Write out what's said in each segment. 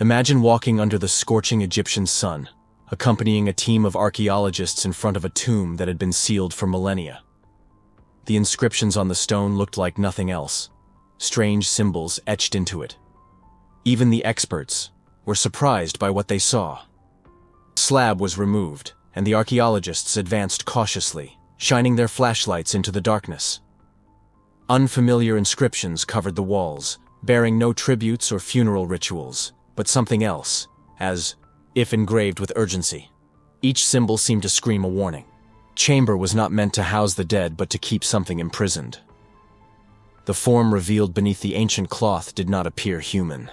Imagine walking under the scorching Egyptian sun, accompanying a team of archaeologists in front of a tomb that had been sealed for millennia. The inscriptions on the stone looked like nothing else, strange symbols etched into it. Even the experts were surprised by what they saw. The slab was removed, and the archaeologists advanced cautiously, shining their flashlights into the darkness. Unfamiliar inscriptions covered the walls, bearing no tributes or funeral rituals, but something else, as if engraved with urgency. Each symbol seemed to scream a warning. Chamber was not meant to house the dead, but to keep something imprisoned. The form revealed beneath the ancient cloth did not appear human.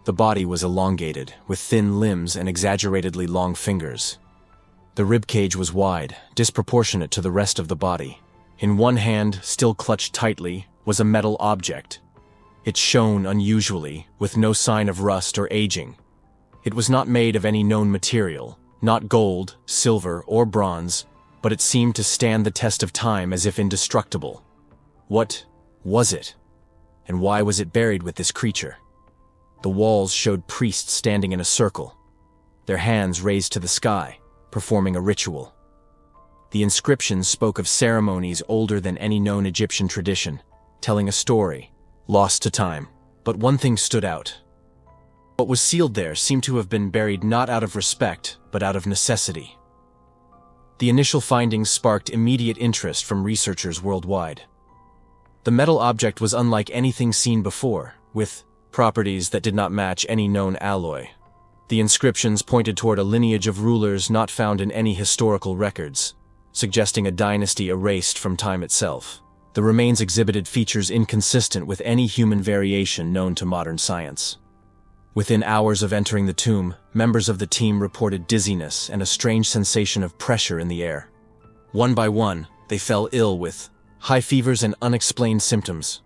The body was elongated, with thin limbs and exaggeratedly long fingers. The ribcage was wide, disproportionate to the rest of the body. In one hand, still clutched tightly, was a metal object. It shone unusually, with no sign of rust or aging. It was not made of any known material, not gold, silver, or bronze, but it seemed to stand the test of time as if indestructible. What was it? And why was it buried with this creature? The walls showed priests standing in a circle, their hands raised to the sky, performing a ritual. The inscriptions spoke of ceremonies older than any known Egyptian tradition, telling a story, lost to time. But one thing stood out. What was sealed there seemed to have been buried not out of respect, but out of necessity. The initial findings sparked immediate interest from researchers worldwide. The metal object was unlike anything seen before, with properties that did not match any known alloy. The inscriptions pointed toward a lineage of rulers not found in any historical records, suggesting a dynasty erased from time itself. The remains exhibited features inconsistent with any human variation known to modern science. Within hours of entering the tomb, members of the team reported dizziness and a strange sensation of pressure in the air. One by one, they fell ill with high fevers and unexplained symptoms.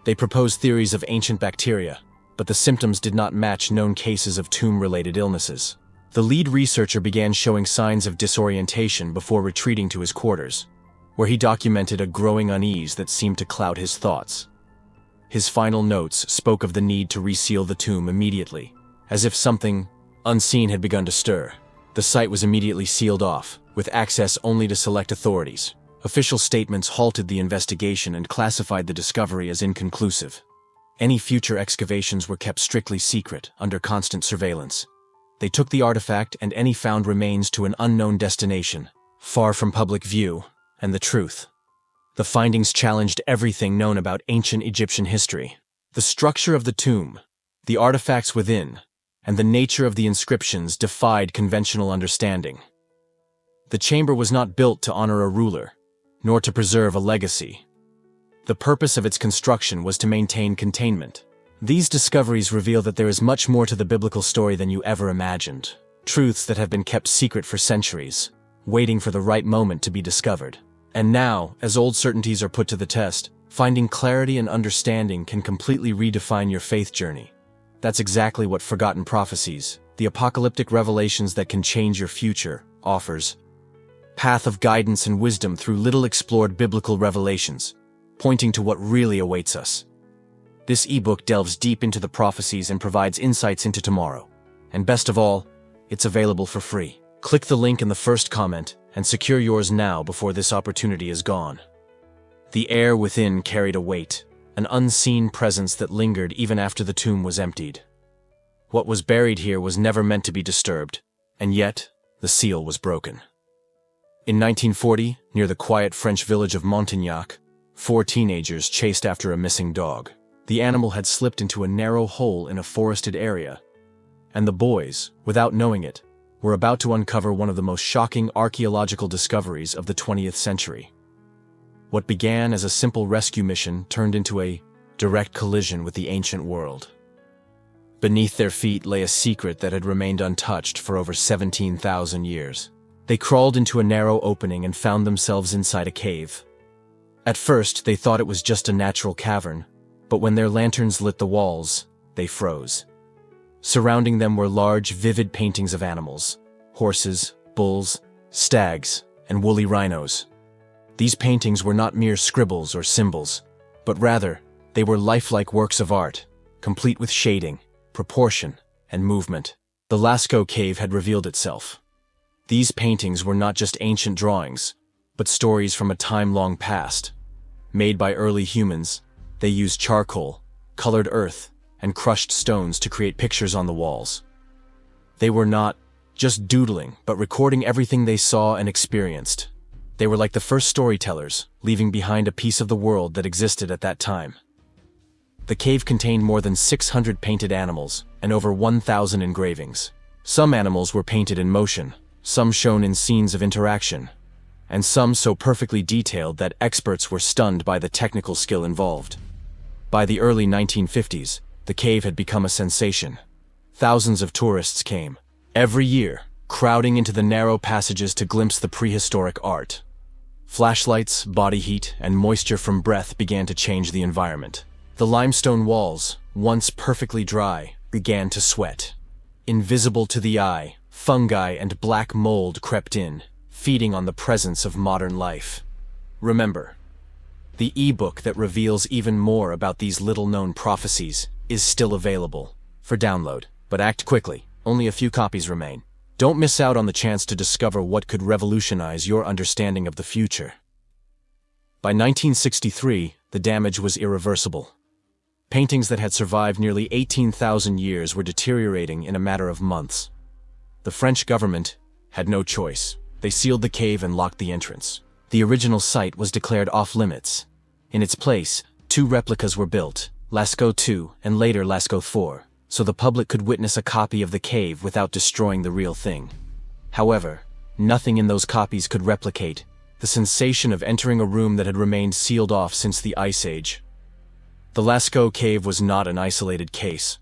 They proposed theories of ancient bacteria, but the symptoms did not match known cases of tomb-related illnesses. The lead researcher began showing signs of disorientation before retreating to his quarters, where he documented a growing unease that seemed to cloud his thoughts. His final notes spoke of the need to reseal the tomb immediately, as if something unseen had begun to stir. The site was immediately sealed off, with access only to select authorities. Official statements halted the investigation and classified the discovery as inconclusive. Any future excavations were kept strictly secret, under constant surveillance. They took the artifact and any found remains to an unknown destination, far from public view and the truth. The findings challenged everything known about ancient Egyptian history. The structure of the tomb, the artifacts within, and the nature of the inscriptions defied conventional understanding. The chamber was not built to honor a ruler, nor to preserve a legacy. The purpose of its construction was to maintain containment. These discoveries reveal that there is much more to the biblical story than you ever imagined. Truths that have been kept secret for centuries, waiting for the right moment to be discovered. And now, as old certainties are put to the test, finding clarity and understanding can completely redefine your faith journey. That's exactly what Forgotten Prophecies, the apocalyptic revelations that can change your future, offers. Path of guidance and wisdom through little explored biblical revelations, pointing to what really awaits us. This ebook delves deep into the prophecies and provides insights into tomorrow. And best of all, it's available for free. Click the link in the first comment and secure yours now before this opportunity is gone. The air within carried a weight, an unseen presence that lingered even after the tomb was emptied. What was buried here was never meant to be disturbed, and yet the seal was broken. In 1940, near the quiet French village of Montignac, 4 teenagers chased after a missing dog. The animal had slipped into a narrow hole in a forested area, and the boys, without knowing it, were about to uncover one of the most shocking archaeological discoveries of the 20th century. What began as a simple rescue mission turned into a direct collision with the ancient world. Beneath their feet lay a secret that had remained untouched for over 17,000 years. They crawled into a narrow opening and found themselves inside a cave. At first, they thought it was just a natural cavern, but when their lanterns lit the walls, they froze. Surrounding them were large, vivid paintings of animals: horses, bulls, stags, and woolly rhinos. These paintings were not mere scribbles or symbols, but rather, they were lifelike works of art, complete with shading, proportion, and movement. The Lascaux cave had revealed itself. These paintings were not just ancient drawings, but stories from a time long past. Made by early humans, they used charcoal, colored earth, and crushed stones to create pictures on the walls. They were not just doodling, but recording everything they saw and experienced. They were like the first storytellers, leaving behind a piece of the world that existed at that time. The cave contained more than 600 painted animals and over 1,000 engravings. Some animals were painted in motion, some shown in scenes of interaction, and some so perfectly detailed that experts were stunned by the technical skill involved. By the early 1950s, the cave had become a sensation. Thousands of tourists came, every year, crowding into the narrow passages to glimpse the prehistoric art. Flashlights, body heat, and moisture from breath began to change the environment. The limestone walls, once perfectly dry, began to sweat. Invisible to the eye, fungi and black mold crept in, feeding on the presence of modern life. Remember, the ebook that reveals even more about these little-known prophecies is still available for download, but act quickly. Only a few copies remain. Don't miss out on the chance to discover what could revolutionize your understanding of the future. By 1963, the damage was irreversible. Paintings that had survived nearly 18,000 years were deteriorating in a matter of months. The French government had no choice. They sealed the cave and locked the entrance. The original site was declared off-limits. In its place, 2 replicas were built, Lascaux II and later Lascaux IV, so the public could witness a copy of the cave without destroying the real thing. However, nothing in those copies could replicate the sensation of entering a room that had remained sealed off since the Ice Age. The Lascaux cave was not an isolated case.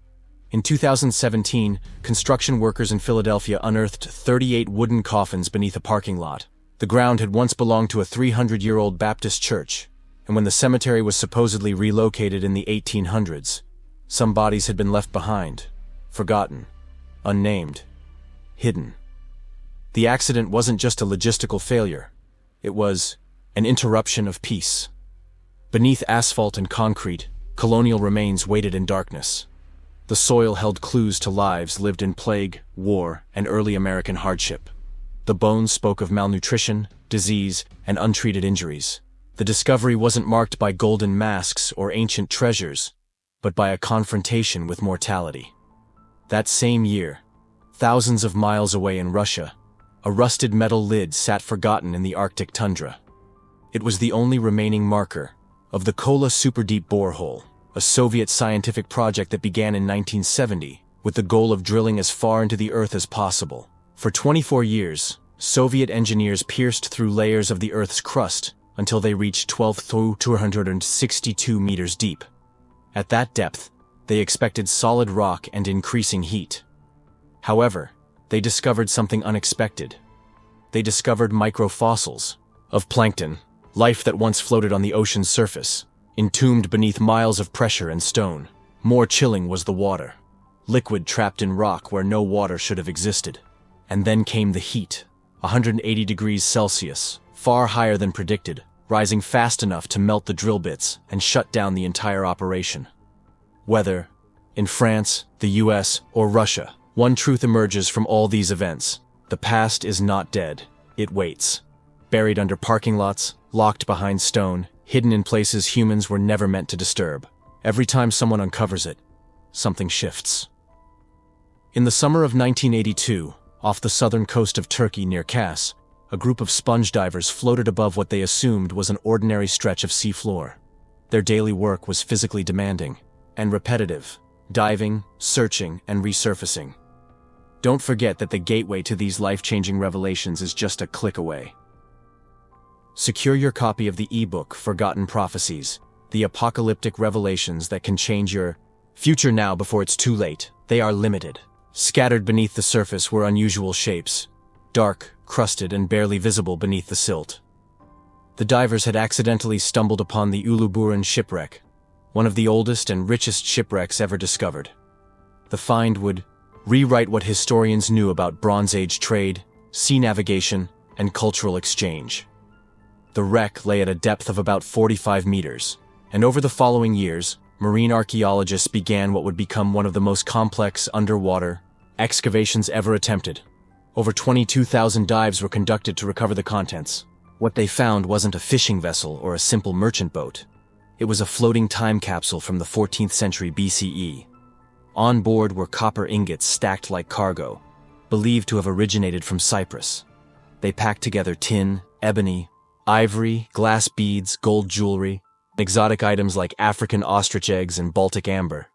In 2017, construction workers in Philadelphia unearthed 38 wooden coffins beneath a parking lot. The ground had once belonged to a 300-year-old Baptist church, and when the cemetery was supposedly relocated in the 1800s, some bodies had been left behind, forgotten, unnamed, hidden. The accident wasn't just a logistical failure. It was an interruption of peace. Beneath asphalt and concrete, colonial remains waited in darkness. The soil held clues to lives lived in plague, war, and early American hardship. The bones spoke of malnutrition, disease, and untreated injuries. The discovery wasn't marked by golden masks or ancient treasures, but by a confrontation with mortality. That same year, thousands of miles away in Russia, a rusted metal lid sat forgotten in the Arctic tundra. It was the only remaining marker of the Kola superdeep borehole, a Soviet scientific project that began in 1970 with the goal of drilling as far into the Earth as possible. For 24 years, Soviet engineers pierced through layers of the Earth's crust until they reached 12,262 meters deep. At that depth, they expected solid rock and increasing heat. However, they discovered something unexpected. They discovered microfossils of plankton, life that once floated on the ocean's surface, entombed beneath miles of pressure and stone. More chilling was the water, liquid trapped in rock where no water should have existed. And then came the heat, 180 degrees Celsius, far higher than predicted, rising fast enough to melt the drill bits and shut down the entire operation. Whether in France, the US, or Russia, one truth emerges from all these events. The past is not dead, it waits. Buried under parking lots, locked behind stone, hidden in places humans were never meant to disturb. Every time someone uncovers it, something shifts. In the summer of 1982, off the southern coast of Turkey near Kos, a group of sponge divers floated above what they assumed was an ordinary stretch of seafloor. Their daily work was physically demanding and repetitive, diving, searching, and resurfacing. Don't forget that the gateway to these life-changing revelations is just a click away. Secure your copy of the ebook Forgotten Prophecies, the apocalyptic revelations that can change your future now before it's too late. They are limited. Scattered beneath the surface were unusual shapes, dark, crusted, and barely visible beneath the silt. The divers had accidentally stumbled upon the Uluburun shipwreck, one of the oldest and richest shipwrecks ever discovered. The find would rewrite what historians knew about Bronze Age trade, sea navigation, and cultural exchange. The wreck lay at a depth of about 45 meters, and over the following years, marine archaeologists began what would become one of the most complex underwater excavations ever attempted. Over 22,000 dives were conducted to recover the contents. What they found wasn't a fishing vessel or a simple merchant boat. It was a floating time capsule from the 14th century BCE. On board were copper ingots stacked like cargo, believed to have originated from Cyprus. They packed together tin, ebony, ivory, glass beads, gold jewelry, exotic items like African ostrich eggs and Baltic amber.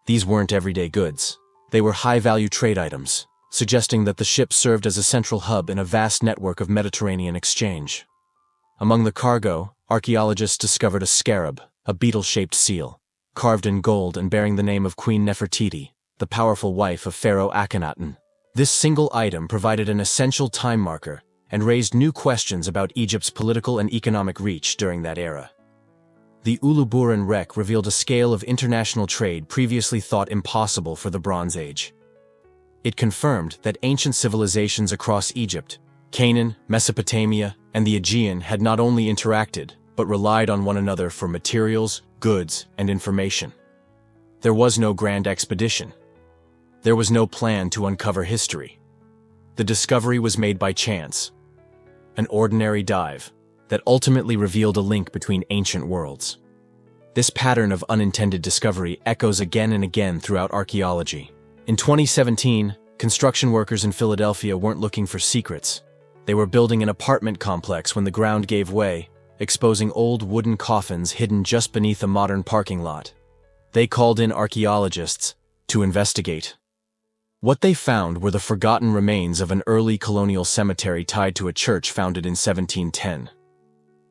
These weren't everyday goods. They were high-value trade items, suggesting that the ship served as a central hub in a vast network of Mediterranean exchange. Among the cargo, archaeologists discovered a scarab, a beetle-shaped seal, carved in gold and bearing the name of Queen Nefertiti, the powerful wife of Pharaoh Akhenaten. This single item provided an essential time marker and raised new questions about Egypt's political and economic reach during that era. The Uluburun wreck revealed a scale of international trade previously thought impossible for the Bronze Age. It confirmed that ancient civilizations across Egypt, Canaan, Mesopotamia, and the Aegean had not only interacted, but relied on one another for materials, goods, and information. There was no grand expedition. There was no plan to uncover history. The discovery was made by chance, an ordinary dive that ultimately revealed a link between ancient worlds. This pattern of unintended discovery echoes again and again throughout archaeology. In 2017, construction workers in Philadelphia weren't looking for secrets. They were building an apartment complex when the ground gave way, exposing old wooden coffins hidden just beneath a modern parking lot. They called in archaeologists to investigate. What they found were the forgotten remains of an early colonial cemetery tied to a church founded in 1710.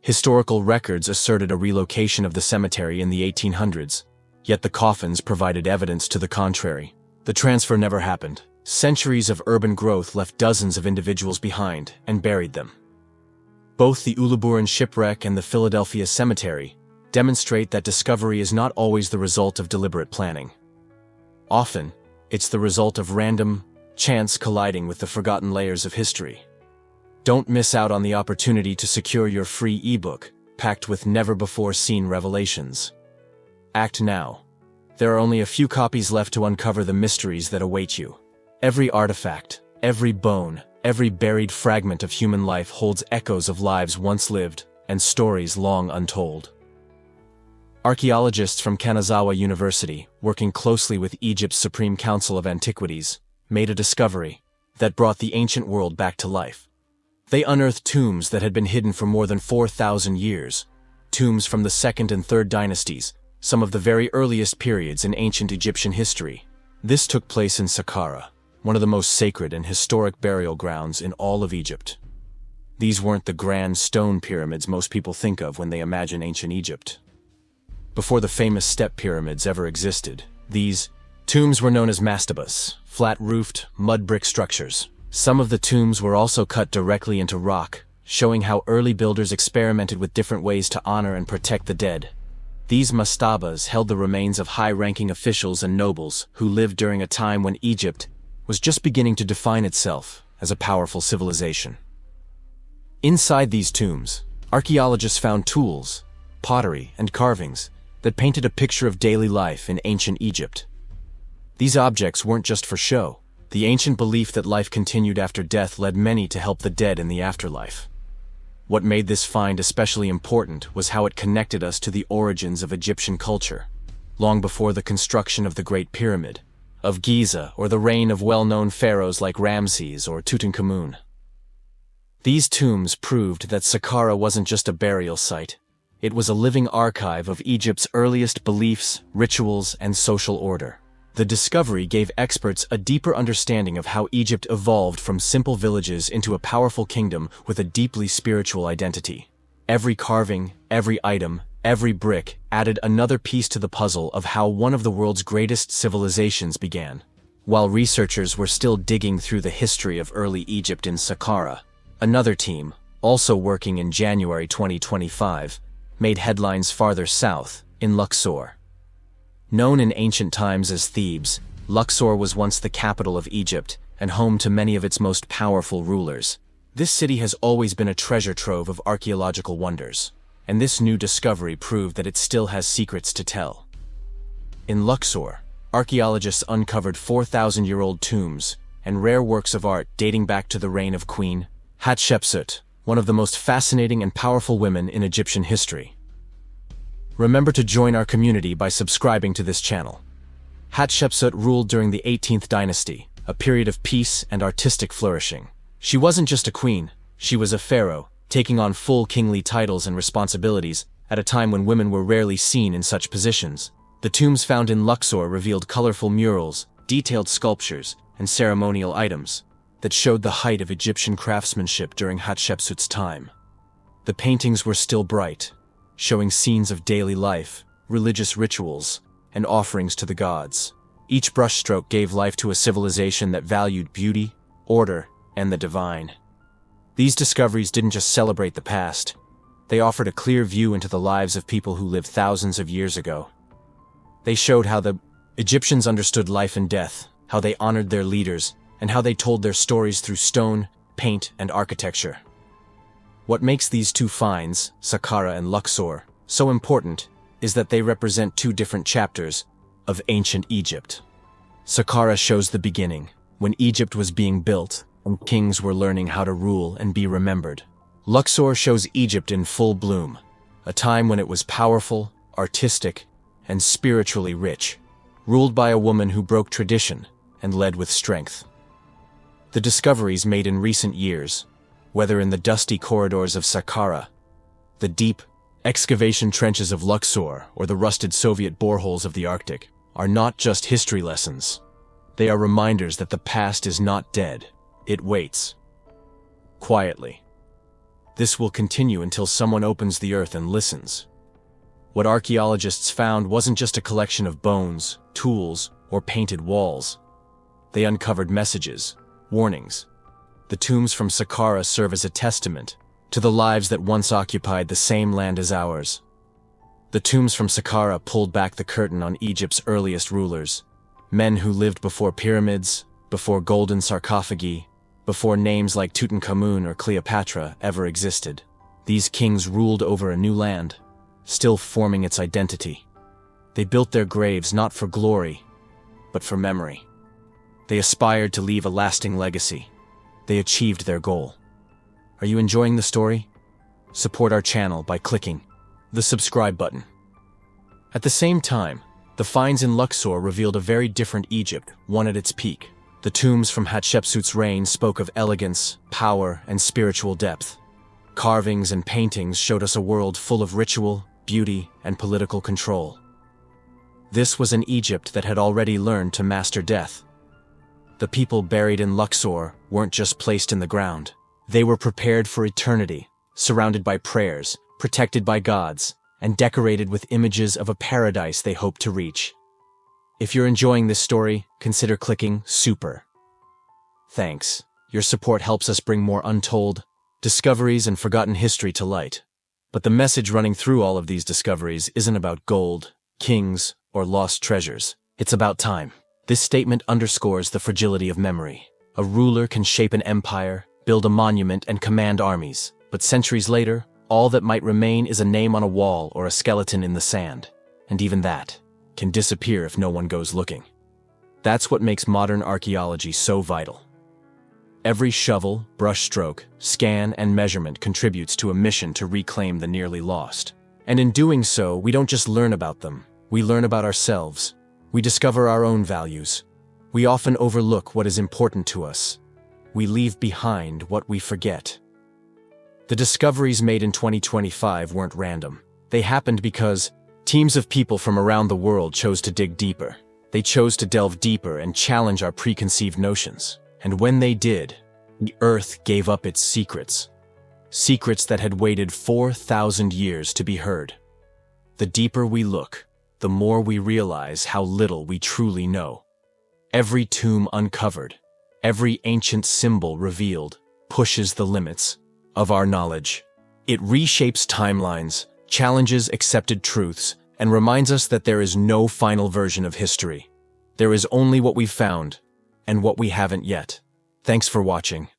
Historical records asserted a relocation of the cemetery in the 1800s, yet the coffins provided evidence to the contrary. The transfer never happened. Centuries of urban growth left dozens of individuals behind and buried them. Both the Uluburun shipwreck and the Philadelphia cemetery demonstrate that discovery is not always the result of deliberate planning. Often, it's the result of random chance colliding with the forgotten layers of history. Don't miss out on the opportunity to secure your free ebook, packed with never-before-seen revelations. Act now. There are only a few copies left to uncover the mysteries that await you. Every artifact, every bone, every buried fragment of human life holds echoes of lives once lived and stories long untold. Archaeologists from Kanazawa University, working closely with Egypt's Supreme Council of Antiquities, made a discovery that brought the ancient world back to life. They unearthed tombs that had been hidden for more than 4,000 years, tombs from the 2nd and 3rd dynasties, some of the very earliest periods in ancient Egyptian history. This took place in Saqqara, one of the most sacred and historic burial grounds in all of Egypt. These weren't the grand stone pyramids most people think of when they imagine ancient Egypt. Before the famous step pyramids ever existed, these tombs were known as mastabas, flat-roofed, mud-brick structures. Some of the tombs were also cut directly into rock, showing how early builders experimented with different ways to honor and protect the dead. These mastabas held the remains of high-ranking officials and nobles who lived during a time when Egypt was just beginning to define itself as a powerful civilization. Inside these tombs, archaeologists found tools, pottery, and carvings that painted a picture of daily life in ancient Egypt. These objects weren't just for show. The ancient belief that life continued after death led many to help the dead in the afterlife. What made this find especially important was how it connected us to the origins of Egyptian culture, long before the construction of the Great Pyramid, of Giza, or the reign of well-known pharaohs like Ramses or Tutankhamun. These tombs proved that Saqqara wasn't just a burial site. It was a living archive of Egypt's earliest beliefs, rituals, and social order. The discovery gave experts a deeper understanding of how Egypt evolved from simple villages into a powerful kingdom with a deeply spiritual identity. Every carving, every item, every brick added another piece to the puzzle of how one of the world's greatest civilizations began. While researchers were still digging through the history of early Egypt in Saqqara, another team, also working in January 2025, made headlines farther south, in Luxor. Known in ancient times as Thebes, Luxor was once the capital of Egypt and home to many of its most powerful rulers. This city has always been a treasure trove of archaeological wonders, and this new discovery proved that it still has secrets to tell. In Luxor, archaeologists uncovered 4,000-year-old tombs and rare works of art dating back to the reign of Queen Hatshepsut, one of the most fascinating and powerful women in Egyptian history. Remember to join our community by subscribing to this channel. Hatshepsut ruled during the 18th dynasty, a period of peace and artistic flourishing. She wasn't just a queen, she was a pharaoh, taking on full kingly titles and responsibilities at a time when women were rarely seen in such positions. The tombs found in Luxor revealed colorful murals, detailed sculptures, and ceremonial items that showed the height of Egyptian craftsmanship during Hatshepsut's time. The paintings were still bright, showing scenes of daily life, religious rituals, and offerings to the gods. Each brushstroke gave life to a civilization that valued beauty, order, and the divine. These discoveries didn't just celebrate the past, they offered a clear view into the lives of people who lived thousands of years ago. They showed how the Egyptians understood life and death, how they honored their leaders, and how they told their stories through stone, paint, and architecture. What makes these two finds, Saqqara and Luxor, so important is that they represent two different chapters of ancient Egypt. Saqqara shows the beginning, when Egypt was being built and kings were learning how to rule and be remembered. Luxor shows Egypt in full bloom, a time when it was powerful, artistic, and spiritually rich, ruled by a woman who broke tradition and led with strength. The discoveries made in recent years, whether in the dusty corridors of Saqqara, the deep excavation trenches of Luxor, or the rusted Soviet boreholes of the Arctic, are not just history lessons. They are reminders that the past is not dead, it waits. Quietly. This will continue until someone opens the earth and listens. What archaeologists found wasn't just a collection of bones, tools, or painted walls. They uncovered messages, warnings. The tombs from Saqqara serve as a testament to the lives that once occupied the same land as ours. The tombs from Saqqara pulled back the curtain on Egypt's earliest rulers, men who lived before pyramids, before golden sarcophagi, before names like Tutankhamun or Cleopatra ever existed. These kings ruled over a new land, still forming its identity. They built their graves not for glory, but for memory. They aspired to leave a lasting legacy. They achieved their goal. Are you enjoying the story? Support our channel by clicking the subscribe button. At the same time, the finds in Luxor revealed a very different Egypt, one at its peak. The tombs from Hatshepsut's reign spoke of elegance, power, and spiritual depth. Carvings and paintings showed us a world full of ritual, beauty, and political control. This was an Egypt that had already learned to master death. The people buried in Luxor weren't just placed in the ground. They were prepared for eternity, surrounded by prayers, protected by gods, and decorated with images of a paradise they hoped to reach. If you're enjoying this story, consider clicking Super. Thanks. Your support helps us bring more untold discoveries and forgotten history to light. But the message running through all of these discoveries isn't about gold, kings, or lost treasures. It's about time. This statement underscores the fragility of memory. A ruler can shape an empire, build a monument, and command armies. But centuries later, all that might remain is a name on a wall or a skeleton in the sand. And even that can disappear if no one goes looking. That's what makes modern archaeology so vital. Every shovel, brushstroke, scan, and measurement contributes to a mission to reclaim the nearly lost. And in doing so, we don't just learn about them, we learn about ourselves. We discover our own values. We often overlook what is important to us. We leave behind what we forget. The discoveries made in 2025 weren't random. They happened because teams of people from around the world chose to dig deeper. They chose to delve deeper and challenge our preconceived notions. And when they did, the Earth gave up its secrets. Secrets that had waited 4,000 years to be heard. The deeper we look, the more we realize how little we truly know. Every tomb uncovered, every ancient symbol revealed, pushes the limits of our knowledge. It reshapes timelines, challenges accepted truths, and reminds us that there is no final version of history. There is only what we've found, and what we haven't yet. Thanks for watching.